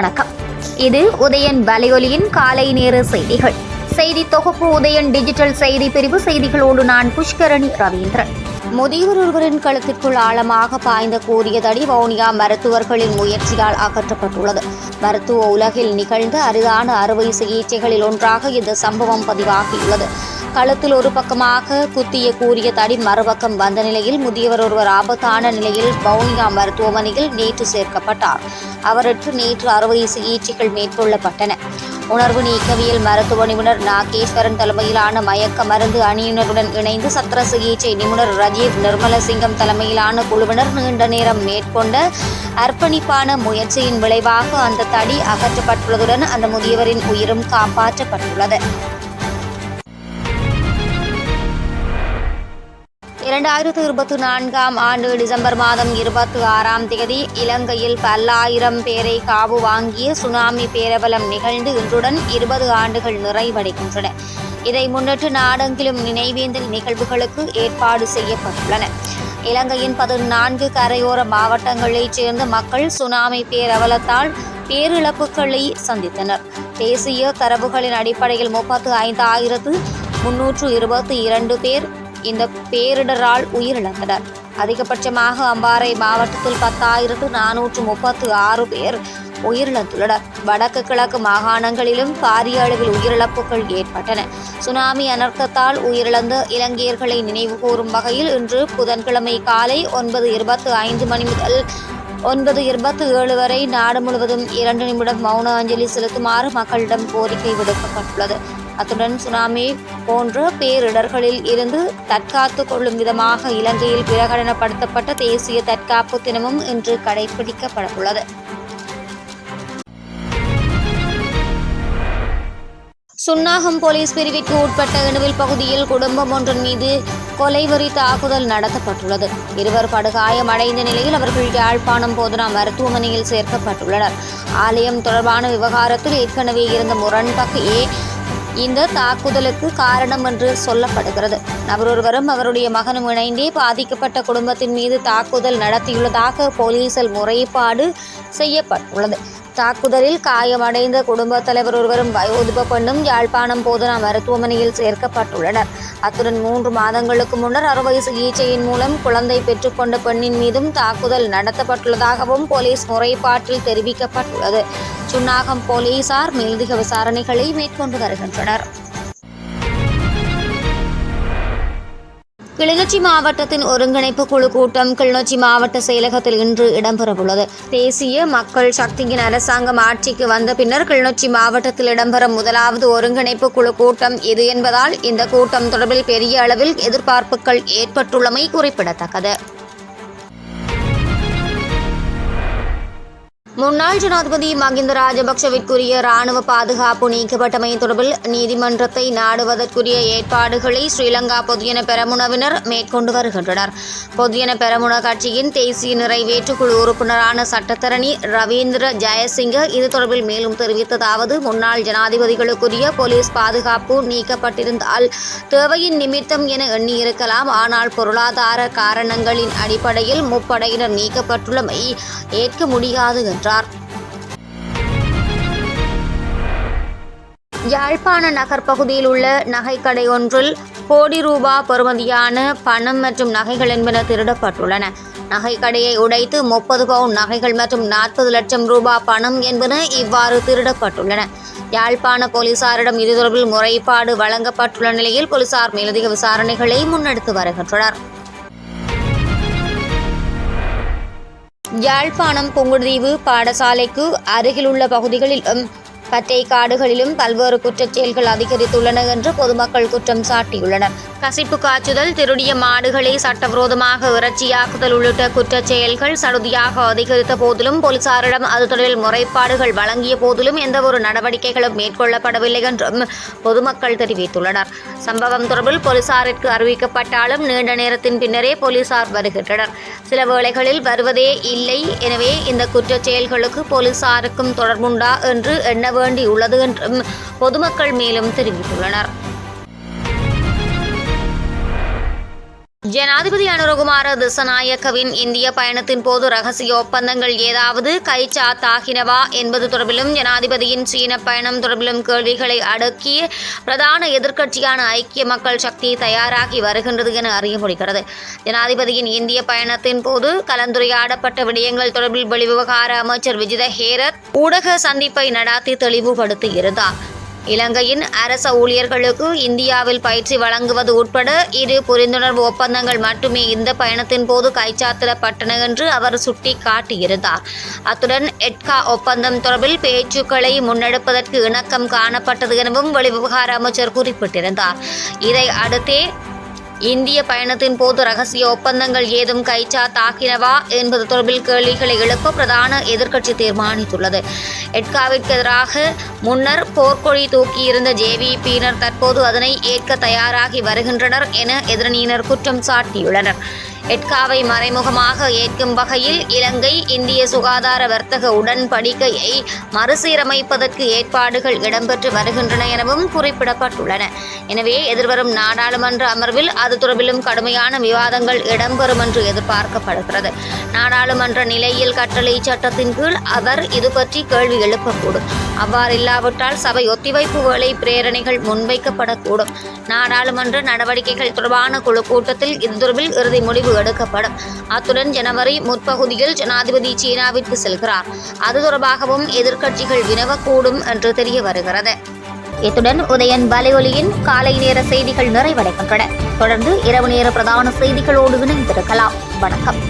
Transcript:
வணக்கம். இது உதயன் வலையொலியின் காலை நேர செய்திகள். செய்தி தொகுப்பு உதயன் டிஜிட்டல் செய்தி பிரிவு செய்திகளோடு நான் புஷ்கரணி ரவீந்திரன். முதியவர் ஒருவரின் கழுத்திற்குள் ஆழமாக பாய்ந்த கூரிய தடி வவுனியா மருத்துவர்களின் முயற்சியால் அகற்றப்பட்டுள்ளது. மருத்துவ உலகில் நிகழ்ந்த அரிதான அறுவை சிகிச்சைகளில் ஒன்றாக இந்த சம்பவம் பதிவாகியுள்ளது. கழுத்தில் ஒரு பக்கமாக குத்திய கூரிய தடி மறுபக்கம் வந்த நிலையில் முதியவர் ஒருவர் ஆபத்தான நிலையில் வவுனியா மருத்துவமனையில் நேற்று சேர்க்கப்பட்டார். அவருக்கு நேற்று அறுவை சிகிச்சைகள் மேற்கொள்ளப்பட்டன. உணர்வு நீக்கவியல் மருத்துவ நிபுணர் நாகேஸ்வரன் தலைமையிலான மயக்க மருந்து அணியினருடன் இணைந்து சத்திர சிகிச்சை நிபுணர் ரஜீவ் நிர்மலசிங்கம் தலைமையிலான குழுவினர் நீண்ட நேரம் மேற்கொண்ட அர்ப்பணிப்பான முயற்சியின் விளைவாக அந்த தடி அகற்றப்பட்டுள்ளதுடன் அந்த முதியவரின் உயிரும் காப்பாற்றப்பட்டுள்ளது. 2024 ஆண்டு டிசம்பர் மாதம் 26ஆம் தேதி இலங்கையில் பல்லாயிரம் பேரை காவு வாங்கிய சுனாமி பேரவலம் நிகழ்ந்து இன்றுடன் 20 ஆண்டுகள் நிறைவடைகின்றன. இதை முன்னிட்டு நாடெங்கிலும் நினைவேந்தல் நிகழ்வுகளுக்கு ஏற்பாடு செய்யப்பட்டுள்ளன. இலங்கையின் 14 கரையோர மாவட்டங்களைச் சேர்ந்த மக்கள் சுனாமி பேரவலத்தால் பேரிழப்புகளை சந்தித்தனர். தேசிய தரவுகளின் அடிப்படையில் 35,322 பேர் இந்த பேரிடரால் உயிரிழந்தனர். அதிகபட்சமாக அம்பாறை மாவட்டத்தில் 10,436 பேர் உயிரிழந்துள்ளனர். வடக்கு கிழக்கு மாகாணங்களிலும் பாரிய அளவில் உயிரிழப்புகள் ஏற்பட்டன. சுனாமி அனர்த்தத்தால் உயிரிழந்த இலங்கையர்களை நினைவுகூரும் வகையில் இன்று புதன்கிழமை காலை 9:25 மணி முதல் 9:27 வரை நாடு முழுவதும் 2 நிமிடம் மௌன அஞ்சலி செலுத்துமாறு மக்களிடம் கோரிக்கை விடுக்கப்பட்டுள்ளது. அத்துடன் சுனாமி போன்ற பேரிடர்களில் இருந்து தற்காத்து கொள்ளும் விதமாக இலங்கையில் பிரகடனப்படுத்தப்பட்ட தேசிய தற்காப்பு தினமும் இன்று கடைபிடிக்கப்படவுள்ளது. சுன்னாகம் போலீஸ் பிரிவிற்கு உட்பட்ட இணுவில் பகுதியில் குடும்பம் ஒன்றின் மீது கொலைவெறி தாக்குதல் நடத்தப்பட்டுள்ளது. இருவர் படுகாயமடைந்த நிலையில் அவர்கள் யாழ்ப்பாணம் போதனா மருத்துவமனையில் சேர்க்கப்பட்டுள்ளனர். ஆலயம் தொடர்பான விவகாரத்தில் ஏற்கனவே இருந்த முரண்பாடே இந்த தாக்குதலுக்கு காரணம் என்று சொல்லப்படுகிறது. நபரொருவரும் அவருடைய மகனும் இணைந்தே பாதிக்கப்பட்ட குடும்பத்தின் மீது தாக்குதல் நடத்தியுள்ளதாக போலீசில் முறைப்பாடு செய்யப்பட்டுள்ளது. தாக்குதலில் காயமடைந்த குடும்பத் தலைவர் ஒருவரும் வயோதிப பெண்ணும் யாழ்ப்பாணம் போதனா மருத்துவமனையில் சேர்க்கப்பட்டுள்ளனர். அத்துடன் 3 மாதங்களுக்கு முன்னர் அறுவை சிகிச்சையின் மூலம் குழந்தை பெற்றுக்கொண்ட பெண்ணின் மீதும் தாக்குதல் நடத்தப்பட்டுள்ளதாகவும் போலீஸ் முறைப்பாட்டில் தெரிவிக்கப்பட்டுள்ளது. சுன்னாகம் போலீசார் மேலதிக விசாரணைகளை மேற்கொண்டு வருகின்றனர். கிளிநொச்சி மாவட்டத்தின் ஒருங்கிணைப்பு குழு கூட்டம் கிளிநொச்சி மாவட்ட செயலகத்தில் இன்று இடம்பெறவுள்ளது. தேசிய மக்கள் சக்தியின் அரசாங்கம் ஆட்சிக்கு வந்த பின்னர் கிளிநொச்சி மாவட்டத்தில் இடம்பெறும் முதலாவது ஒருங்கிணைப்பு குழு கூட்டம் இது என்பதால் இந்த கூட்டம் தொடர்பில் பெரிய அளவில் எதிர்பார்ப்புகள் ஏற்பட்டுள்ளமை குறிப்பிடத்தக்கது. முன்னாள் ஜனாதிபதி மகிந்த ராஜபக்ஷவிற்குரிய இராணுவ பாதுகாப்பு நீக்கப்பட்டமை தொடர்பில் நீதிமன்றத்தை நாடுவதற்குரிய ஏற்பாடுகளை ஸ்ரீலங்கா பொதுஜன பெரமுனவினர் மேற்கொண்டு வருகின்றனர். பொதுஜன பெரமுன கட்சியின் தேசிய நிறைவேற்று குழு உறுப்பினரான சட்டத்தரணி ரவீந்திர ஜெயசிங்க இது தொடர்பில் மேலும் தெரிவித்ததாவது: முன்னாள் ஜனாதிபதிகளுக்குரிய போலீஸ் பாதுகாப்பு நீக்கப்பட்டிருந்தால் தேவையின் நிமித்தம் என எண்ணியிருக்கலாம். ஆனால் பொருளாதார காரணங்களின் அடிப்படையில் முப்படையினர் நீக்கப்பட்டுள்ளமை ஏற்க முடியாது என்றார். யாழ்ப்பாண நகர் பகுதியில் உள்ள நகைக்கடை ஒன்றில் கோடி ரூபாய் பெறுமதியான பணம் மற்றும் நகைகள் என்பன திருடப்பட்டுள்ளன. நகைக்கடையை உடைத்து 30 பவுன் நகைகள் மற்றும் 40 லட்சம் ரூபாய் பணம் என்பன இவ்வாறு திருடப்பட்டுள்ளன. யாழ்ப்பாண போலீசாரிடம் இது தொடர்பில் முறைப்பாடு வழங்கப்பட்டுள்ள நிலையில் போலீசார் மேலதிக விசாரணைகளை முன்னெடுத்து வருகின்றனர். யாழ்ப்பாணம் புங்குடுதீவு பாடசாலைக்கு அருகிலுள்ள பகுதிகளிலும் பட்டை காடுகளிலும் பல்வேறு குற்றச் செயல்கள் அதிகரித்துள்ளன என்று பொதுமக்கள் குற்றம் சாட்டியுள்ளனர். கசிப்பு காய்ச்சுதல், திருடிய மாடுகளை சட்டவிரோதமாக இறைச்சியாக்குதல் உள்ளிட்ட குற்றச் செயல்கள் சடுதியாக அதிகரித்த போதிலும் போலீசாரிடம் அது தொடர்பில் முறைப்பாடுகள் வழங்கிய போதிலும் எந்தவொரு நடவடிக்கைகளும் மேற்கொள்ளப்படவில்லை என்றும் பொதுமக்கள் தெரிவித்துள்ளனர். சம்பவம் தொடர்பில் போலீசாருக்கு அறிவிக்கப்பட்டாலும் நீண்ட நேரத்தின் பின்னரே போலீசார் வருகின்றனர். சில வேளைகளில் வருவதே இல்லை. எனவே இந்த குற்றச் செயல்களுக்கு போலீசாருக்கும் தொடர்புண்டா என்று எண்ண வேண்டியுள்ளது என்றும் பொதுமக்கள் மேலும் தெரிவித்துள்ளனர். ஜனாதிபதி அனுரகுமார திசாநாயக்கவின் இந்திய பயணத்தின் போது ரகசிய ஒப்பந்தங்கள் ஏதாவது கைச்சாத்தாகினவா என்பது தொடர்பிலும் ஜனாதிபதியின் சீன பயணம் தொடர்பிலும் கேள்விகளை அடக்கிய பிரதான எதிர்க்கட்சியான ஐக்கிய மக்கள் சக்தி தயாராகி வருகின்றது என அறிய முடிகிறது. ஜனாதிபதியின் இந்திய பயணத்தின் போது கலந்துரையாடப்பட்ட விடயங்கள் தொடர்பில் வெளிவிவகார அமைச்சர் விஜித ஹேரத் ஊடக சந்திப்பை நடாத்தி தெளிவுபடுத்தியிருந்தார். இலங்கையின் அரச ஊழியர்களுக்கு இந்தியாவில் பயிற்சி வழங்குவது உட்பட 2 புரிந்துணர்வு ஒப்பந்தங்கள் மட்டுமே இந்த பயணத்தின் போது கைச்சாத்திடப்பட்டன என்று அவர் சுட்டிக்காட்டியிருந்தார். அத்துடன் எட்கா ஒப்பந்தம் தொடர்பில் பேச்சுக்களை முன்னெடுப்பதற்கு இணக்கம் காணப்பட்டது எனவும் வெளிவிவகார அமைச்சர் குறிப்பிட்டிருந்தார். இதை அடுத்தே இந்திய பயணத்தின் போது ரகசிய ஒப்பந்தங்கள் ஏதும் கைச்சாத்தாகினவா என்பது தொடர்பில் கேள்விகளை எழுப்ப பிரதான எதிர்க்கட்சி தீர்மானித்துள்ளது. எட்காவிற்கு எதிராக முன்னர் போர்க்கொடி தூக்கியிருந்த ஜேவிபியினர் தற்போது அதனை ஏற்க தயாராகி வருகின்றனர் என எதிரணியினர் குற்றம் சாட்டியுள்ளனர். எட்காவை மறைமுகமாக ஏற்கும் வகையில் இலங்கை இந்திய சுகாதார வர்த்தக உடன்படிக்கையை மறுசீரமைப்பதற்கு ஏற்பாடுகள் இடம்பெற்று வருகின்றன எனவும் குறிப்பிடப்பட்டுள்ளன. எனவே எதிர்வரும் நாடாளுமன்ற அமர்வில் அது தொடர்பிலும் கடுமையான விவாதங்கள் இடம்பெறும் என்று எதிர்பார்க்கப்படுகிறது. நாடாளுமன்ற நிலையில் கட்டளை சட்டத்தின் கீழ் அவர் இது பற்றி கேள்வி எழுப்பக்கூடும். அவ்வாறில்லாவிட்டால் சபை ஒத்திவைப்பு வேளை பிரேரணைகள் முன்வைக்கப்படக்கூடும். நாடாளுமன்ற நடவடிக்கைகள் தொடர்பான குழு கூட்டத்தில் இது தொடர்பில் இறுதி முடிவு எடுக்கப்படும். அத்துடன் ஜனவரி முற்பகுதியில் ஜனாதிபதி சீனாவிற்கு செல்கிறார். அது தொடர்பாகவும் எதிர்க்கட்சிகள் வினவக்கூடும் என்று தெரிய வருகிறது. இத்துடன் உதயன் வலையொலியின் காலை நேர செய்திகள் நிறைவடைகின்றன. தொடர்ந்து இரவு நேர பிரதான செய்திகளோடு இணைந்திருக்கலாம். வணக்கம்.